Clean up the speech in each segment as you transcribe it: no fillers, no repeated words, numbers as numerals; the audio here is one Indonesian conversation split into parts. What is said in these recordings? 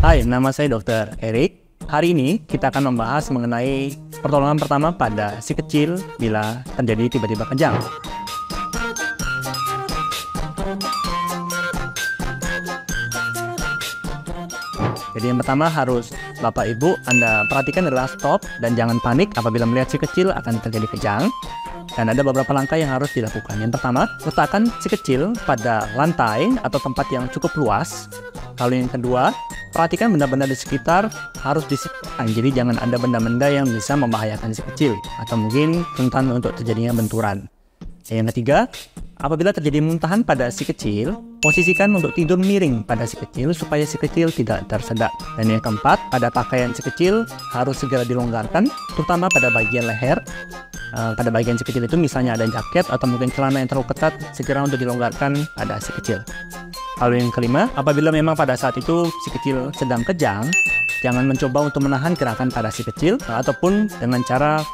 Hai, nama saya Dr. Erik. Hari ini kita akan membahas mengenai pertolongan pertama pada si kecil bila terjadi tiba-tiba kejang. Jadi yang pertama harus Bapak Ibu Anda perhatikan adalah stop dan jangan panik apabila melihat si kecil akan terjadi kejang. Dan ada beberapa langkah yang harus dilakukan. Yang pertama, letakkan si kecil pada lantai atau tempat yang cukup luas. Lalu yang kedua, perhatikan benda-benda di sekitar harus disingkirkan. Jadi jangan ada benda-benda yang bisa membahayakan si kecil atau mungkin rentan untuk terjadinya benturan. Yang ketiga, apabila terjadi muntahan pada si kecil, posisikan untuk tidur miring pada si kecil supaya si kecil tidak tersedak. Dan yang keempat, pada pakaian si kecil harus segera dilonggarkan, terutama pada bagian leher. Pada bagian si kecil itu misalnya ada jaket atau mungkin celana yang terlalu ketat, segera untuk dilonggarkan pada si kecil. Lalu yang kelima, apabila memang pada saat itu si kecil sedang kejang, jangan mencoba untuk menahan gerakan pada si kecil ataupun dengan cara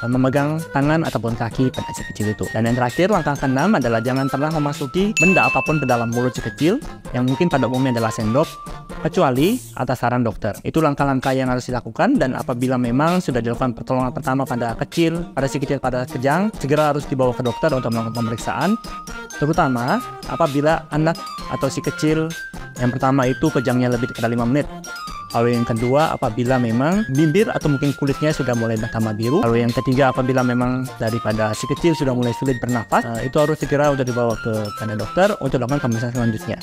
memegang tangan ataupun kaki pada si kecil itu. Dan yang terakhir, langkah keenam adalah jangan pernah memasuki benda apapun ke dalam mulut si kecil yang mungkin pada umumnya adalah sendok, kecuali atas saran dokter. Itu langkah-langkah yang harus dilakukan, dan apabila memang sudah dilakukan pertolongan pertama pada si kecil pada kejang, segera harus dibawa ke dokter untuk melakukan pemeriksaan, terutama apabila anak atau si kecil yang pertama itu kejangnya lebih dari 5 menit. Lalu yang kedua, apabila memang bibir atau mungkin kulitnya sudah mulai bertambah biru. Lalu yang ketiga, apabila memang daripada si kecil sudah mulai sulit bernafas, itu harus segera untuk dibawa ke dokter untuk melakukan pemeriksaan selanjutnya.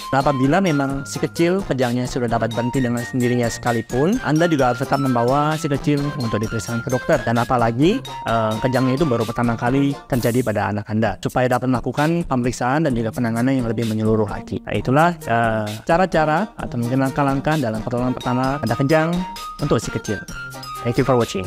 Nah, apabila memang si kecil kejangnya sudah dapat berhenti dengan sendirinya sekalipun, Anda juga harus tetap membawa si kecil untuk diperiksa ke dokter. Dan apalagi kejangnya itu baru pertama kali terjadi pada anak Anda, supaya dapat melakukan pemeriksaan dan juga penanganan yang lebih menyeluruh lagi. Nah, itulah cara-cara atau mungkin langkah-langkah dalam pertolongan pertama pada kejang untuk si kecil. Thank you for watching.